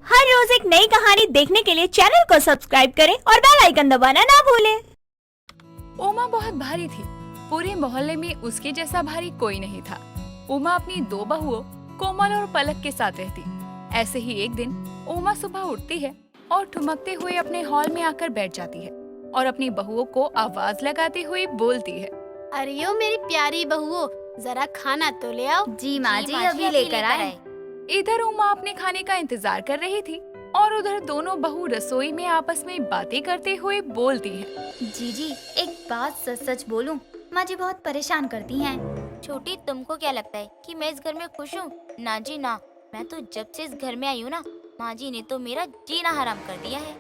हर रोज एक नई कहानी देखने के लिए चैनल को सब्सक्राइब करें और बेल आइकन दबाना ना भूलें। उमा बहुत भारी थी। पूरे मोहल्ले में उसके जैसा भारी कोई नहीं था। उमा अपनी दो बहुओं कोमल और पलक के साथ रहती। ऐसे ही एक दिन उमा सुबह उठती है और ठुमकते हुए अपने हॉल में आकर बैठ जाती है और अपनी बहुओं को आवाज लगाते हुए बोलती है, अरे ओ मेरी प्यारी बहुओं, जरा खाना तो ले आओ। जी माँ जी, अभी लेकर आए। इधर उमा अपने खाने का इंतजार कर रही थी और उधर दोनों बहू रसोई में आपस में बातें करते हुए बोलती हैं। जी एक बात सच सच बोलूं, माँ जी बहुत परेशान करती हैं। छोटी, तुमको क्या लगता है कि मैं इस घर में खुश हूँ? ना जी ना, मैं तो जब से इस घर में आई हूँ ना, माँ जी ने तो मेरा जीना हराम कर दिया है।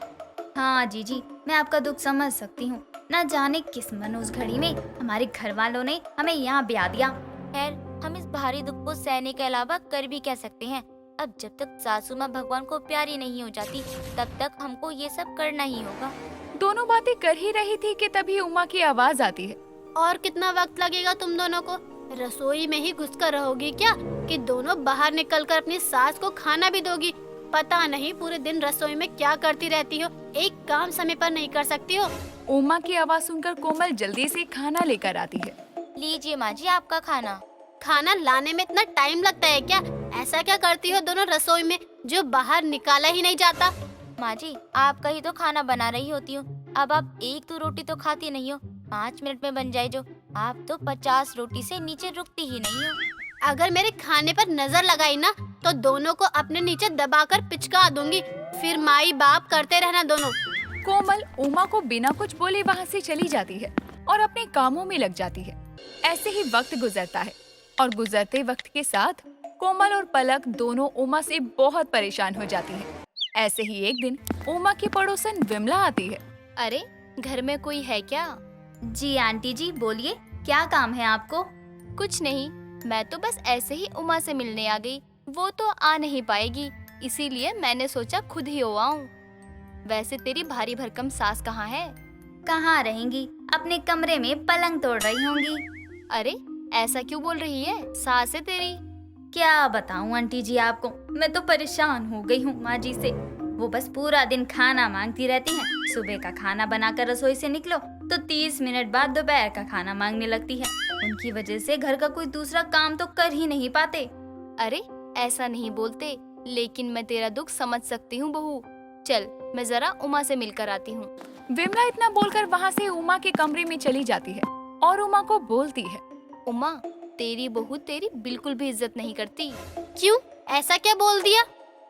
हाँ जी, मैं आपका दुख समझ सकती हूँ। न जाने किस मनोज घड़ी में हमारे घर वालों ने हमें यहाँ ब्याह दिया। खैर, हम इस भारी दुख को सहने के अलावा कर भी क्या सकते हैं। अब जब तक सासू माँ भगवान को प्यारी नहीं हो जाती, तब तक हमको ये सब करना ही होगा। दोनों बातें कर ही रही थी कि तभी उमा की आवाज आती है। और कितना वक्त लगेगा तुम दोनों को? रसोई में ही घुसकर रहोगी क्या कि दोनों बाहर निकलकर अपनी सास को खाना भी दोगी? पता नहीं पूरे दिन रसोई में क्या करती रहती हो, एक काम समय पर नहीं कर सकती हो। उमा की आवाज सुनकर कोमल जल्दी से खाना लेकर आती है। लीजिए माँ जी, आपका खाना। खाना लाने में इतना टाइम लगता है क्या? ऐसा क्या करती हो दोनों रसोई में जो बाहर निकाला ही नहीं जाता? माँ जी, आपका ही तो खाना बना रही होती हूँ। अब आप एक दो रोटी तो खाती नहीं हो, 5 मिनट में बन जाए जो। आप तो 50 रोटी से नीचे रुकती ही नहीं हो। अगर मेरे खाने पर नजर लगाई ना तो दोनों को अपने नीचे दबाकर पिचका दूंगी, फिर माई बाप करते रहना दोनों। कोमल उमा को बिना कुछ बोले वहाँ से चली जाती है और अपने कामों में लग जाती है। ऐसे ही वक्त गुजरता है और गुजरते वक्त के साथ कोमल और पलक दोनों उमा से बहुत परेशान हो जाती है। ऐसे ही एक दिन उमा की पड़ोसन विमला आती है। अरे, घर में कोई है क्या? जी आंटी जी, बोलिए क्या काम है आपको? कुछ नहीं, मैं तो बस ऐसे ही उमा से मिलने आ गई। वो तो आ नहीं पाएगी, इसीलिए मैंने सोचा खुद ही हो आऊं। वैसे तेरी भारी भरकम सास कहाँ है? कहाँ रहेंगी, अपने कमरे में पलंग तोड़ रही होंगी। अरे, ऐसा क्यों बोल रही है? सास है तेरी। क्या बताऊं आंटी जी आपको, मैं तो परेशान हो गई हूँ माँ जी से। वो बस पूरा दिन खाना मांगती रहती हैं। सुबह का खाना बनाकर रसोई से निकलो तो 30 मिनट बाद दोपहर का खाना मांगने लगती है। उनकी वजह से घर का कोई दूसरा काम तो कर ही नहीं पाते। अरे, ऐसा नहीं बोलते, लेकिन मैं तेरा दुख समझ सकती हूँ बहू। चल, मैं जरा उमा से मिलकर आती हूँ। विमला इतना बोलकर वहाँ से उमा के कमरे में चली जाती है और उमा को बोलती है, उमा, तेरी बहू तेरी बिल्कुल भी इज्जत नहीं करती। क्यों? ऐसा क्या बोल दिया?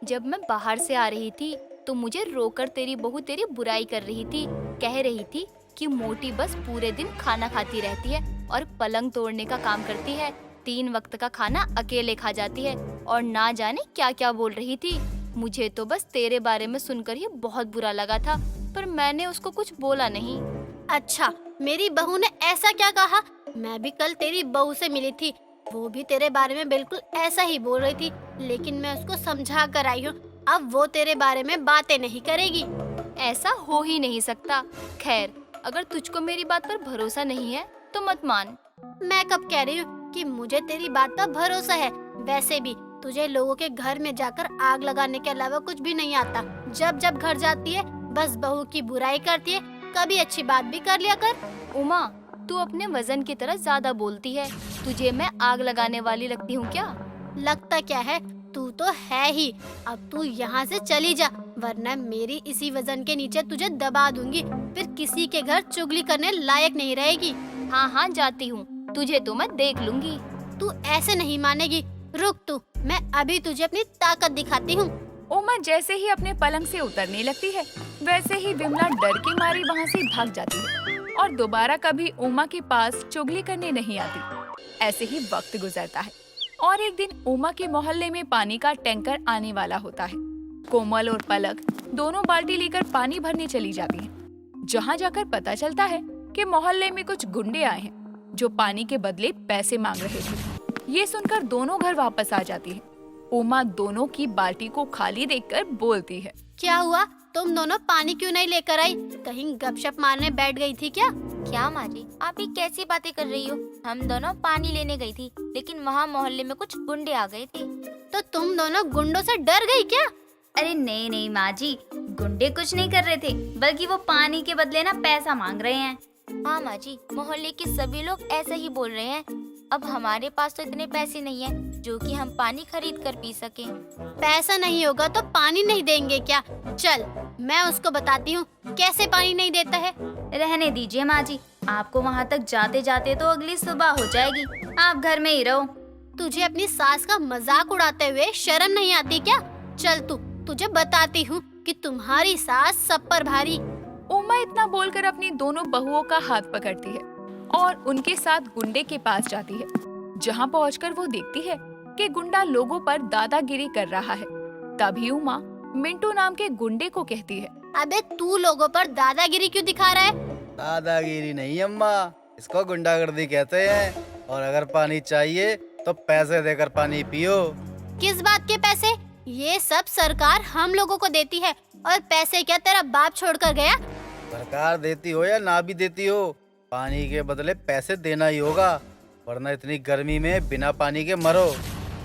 जब मैं बाहर से आ रही थी तो मुझे रोकर तेरी बहू तेरी बुराई कर रही थी। कह रही थी कि मोटी बस पूरे दिन खाना खाती रहती है और पलंग तोड़ने का काम करती है। 3 वक्त का खाना अकेले खा जाती है और ना जाने क्या क्या बोल रही थी। मुझे तो बस तेरे बारे में सुनकर ही बहुत बुरा लगा था, पर मैंने उसको कुछ बोला नहीं। अच्छा, मेरी बहू ने ऐसा क्या कहा? मैं भी कल तेरी बहू से मिली थी, वो भी तेरे बारे में बिल्कुल ऐसा ही बोल रही थी, लेकिन मैं उसको समझा कर आई हूँ। अब वो तेरे बारे में बातें नहीं करेगी। ऐसा हो ही नहीं सकता। खैर, अगर तुझको मेरी बात पर भरोसा नहीं है तो मत मान। मैं कब कह रही हूँ कि मुझे तेरी बात पर भरोसा है? वैसे भी तुझे लोगों के घर में जाकर आग लगाने के अलावा कुछ भी नहीं आता। जब जब घर जाती है बस बहू की बुराई करती है, कभी अच्छी बात भी कर लिया कर। उमा, तू अपने वजन की तरह ज्यादा बोलती है। तुझे मैं आग लगाने वाली लगती हूँ क्या? लगता क्या है, तू तो है ही। अब तू यहाँ से चली जा, वरना मेरी इसी वजन के नीचे तुझे दबा दूंगी। फिर किसी के घर चुगली करने लायक नहीं रहेगी। हाँ, जाती हूँ, तुझे तो मैं देख लूंगी। तू ऐसे नहीं मानेगी। रुक तू, मैं अभी तुझे अपनी ताकत दिखाती हूँ। उमा जैसे ही अपने पलंग से उतरने लगती है, वैसे ही विमला डर के मारी वहाँ से भाग जाती है और दोबारा कभी उमा के पास चुगली करने नहीं आती। ऐसे ही वक्त गुजरता है और एक दिन उमा के मोहल्ले में पानी का टैंकर आने वाला होता है। कोमल और पलक दोनों बाल्टी लेकर पानी भरने चली जाती हैं। जहाँ जाकर पता चलता है कि मोहल्ले में कुछ गुंडे आए हैं जो पानी के बदले पैसे मांग रहे थे। ये सुनकर दोनों घर वापस आ जाती है। उमा दोनों की बाल्टी को खाली देखकर बोलती है, क्या हुआ? तुम दोनों पानी क्यों नहीं लेकर आई? कहीं गपशप मारने बैठ गई थी क्या? क्या माँ जी, आप ये कैसी बातें कर रही हो? हम दोनों पानी लेने गई थी, लेकिन वहाँ मोहल्ले में कुछ गुंडे आ गए थे। तो तुम दोनों गुंडों से डर गई क्या? अरे नहीं नहीं माँ जी, गुंडे कुछ नहीं कर रहे थे, बल्कि वो पानी के बदले ना पैसा मांग रहे हैं। हाँ माँ जी, मोहल्ले के सभी लोग ऐसे ही बोल रहे हैं। अब हमारे पास तो इतने पैसे नहीं हैं जो कि हम पानी खरीद कर पी सकें। पैसा नहीं होगा तो पानी नहीं देंगे क्या? चल मैं उसको बताती हूँ कैसे पानी नहीं देता है। रहने दीजिए माँ जी, आपको वहाँ तक जाते जाते तो अगली सुबह हो जाएगी, आप घर में ही रहो। तुझे अपनी सास का मजाक उड़ाते हुए शर्म नहीं आती क्या? चल तुझे बताती हूँ कि तुम्हारी सास सब पर भारी। उमा इतना बोलकर अपनी दोनों बहुओं का हाथ पकड़ती है और उनके साथ गुंडे के पास जाती है, जहाँ पहुंचकर वो देखती है कि गुंडा लोगों पर दादागिरी कर रहा है। तभी उमा मिंटू नाम के गुंडे को कहती है, अबे तू लोगों पर दादागिरी क्यों दिखा रहा है? दादागिरी नहीं अम्मा, इसको गुंडागर्दी कहते हैं। और अगर पानी चाहिए तो पैसे देकर पानी पियो। किस बात के पैसे? ये सब सरकार हम लोगों को देती है, और पैसे क्या तेरा बाप छोड़ कर गया? सरकार देती हो या ना भी देती हो, पानी के बदले पैसे देना ही होगा, वरना इतनी गर्मी में बिना पानी के मरो।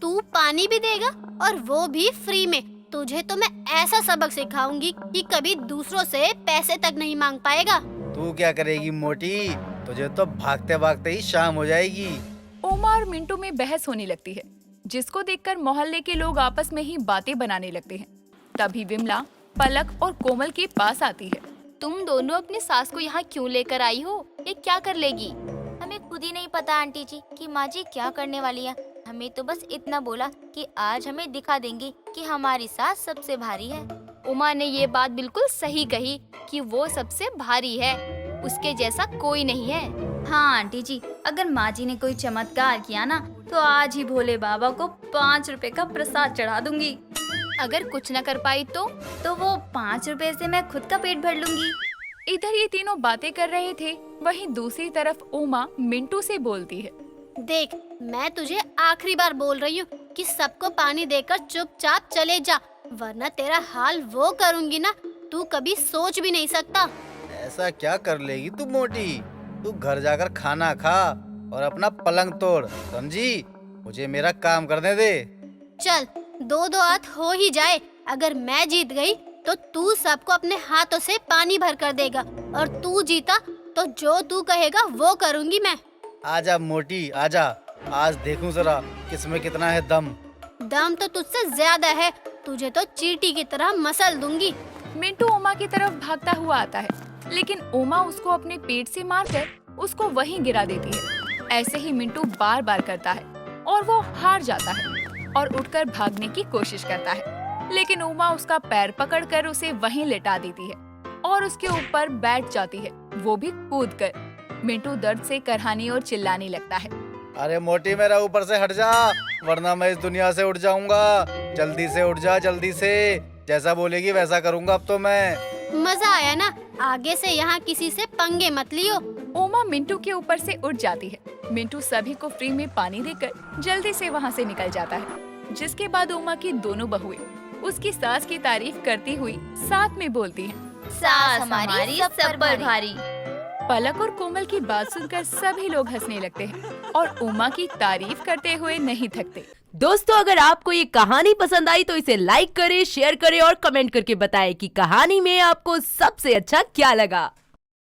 तू पानी भी देगा और वो भी फ्री में? तुझे तो मैं ऐसा सबक सिखाऊंगी कि कभी दूसरों से पैसे तक नहीं मांग पाएगा। तू क्या करेगी मोटी, तुझे तो भागते भागते ही शाम हो जाएगी। उमा और मिंटू में बहस होने लगती है, जिसको देखकर मोहल्ले के लोग आपस में ही बातें बनाने लगते हैं। तभी विमला पलक और कोमल के पास आती है। तुम दोनों अपनी सास को यहाँ क्यों लेकर आई हो? ये क्या कर लेगी? हमें खुद ही नहीं पता आंटी जी कि माँ जी क्या करने वाली है। हमें तो बस इतना बोला कि आज हमें दिखा देंगी कि हमारी सास सबसे भारी है। उमा ने ये बात बिल्कुल सही कही कि वो सबसे भारी है, उसके जैसा कोई नहीं है। हाँ आंटी जी, अगर माँ जी ने कोई चमत्कार किया ना तो आज ही भोले बाबा को 5 रुपए का प्रसाद चढ़ा दूंगी। अगर कुछ न कर पाई तो वो 5 रुपए से मैं खुद का पेट भर लूंगी। इधर ये तीनों बातें कर रहे थे, वहीं दूसरी तरफ उमा मिंटू से बोलती है, देख मैं तुझे आखिरी बार बोल रही हूँ कि सबको पानी देकर चुपचाप चले जा, वरना तेरा हाल वो करूँगी ना तू कभी सोच भी नहीं सकता। ऐसा क्या कर लेगी तू मोटी? तू घर जाकर खाना खा और अपना पलंग तोड़, समझी? मुझे मेरा काम करने दे। चल 2-2 हाथ हो ही जाए, अगर मैं जीत गई तो तू सबको अपने हाथों से पानी भर कर देगा, और तू जीता तो जो तू कहेगा वो करूँगी मैं। आजा मोटी आजा, आज देखूं जरा किसमें कितना है दम। दम तो तुझसे ज्यादा है, तुझे तो चींटी की तरह मसल दूंगी। मिंटू उमा की तरफ भागता हुआ आता है, लेकिन उमा उसको अपने पेट से मारकर उसको वहीं गिरा देती है। ऐसे ही मिंटू बार बार करता है और वो हार जाता है और उठकर भागने की कोशिश करता है, लेकिन उमा उसका पैर पकड़कर उसे वहीं लेटा देती है और उसके ऊपर बैठ जाती है, वो भी कूदकर। मिंटू दर्द से करहाने और चिल्लाने लगता है, अरे मोटी मेरा ऊपर से हट जा, वरना मैं इस दुनिया से उठ जाऊंगा। जल्दी से उठ जा, जल्दी से, जैसा बोलेगी वैसा करूंगा अब तो मैं। मजा आया ना? आगे से यहाँ किसी से पंगे मत लियो। उमा मिंटू के ऊपर से उठ जाती है। मिंटू सभी को फ्री में पानी देकर जल्दी से वहाँ से निकल जाता है, जिसके बाद उमा की दोनों बहुएं उसकी सास की तारीफ करती हुई साथ में बोलती हैं, सास हमारी सब पर भारी। पलक और कोमल की बात सुनकर सभी लोग हंसने लगते हैं और उमा की तारीफ करते हुए नहीं थकते। दोस्तों अगर आपको ये कहानी पसंद आई तो इसे लाइक करें, शेयर करें और कमेंट करके बताएं कि कहानी में आपको सबसे अच्छा क्या लगा।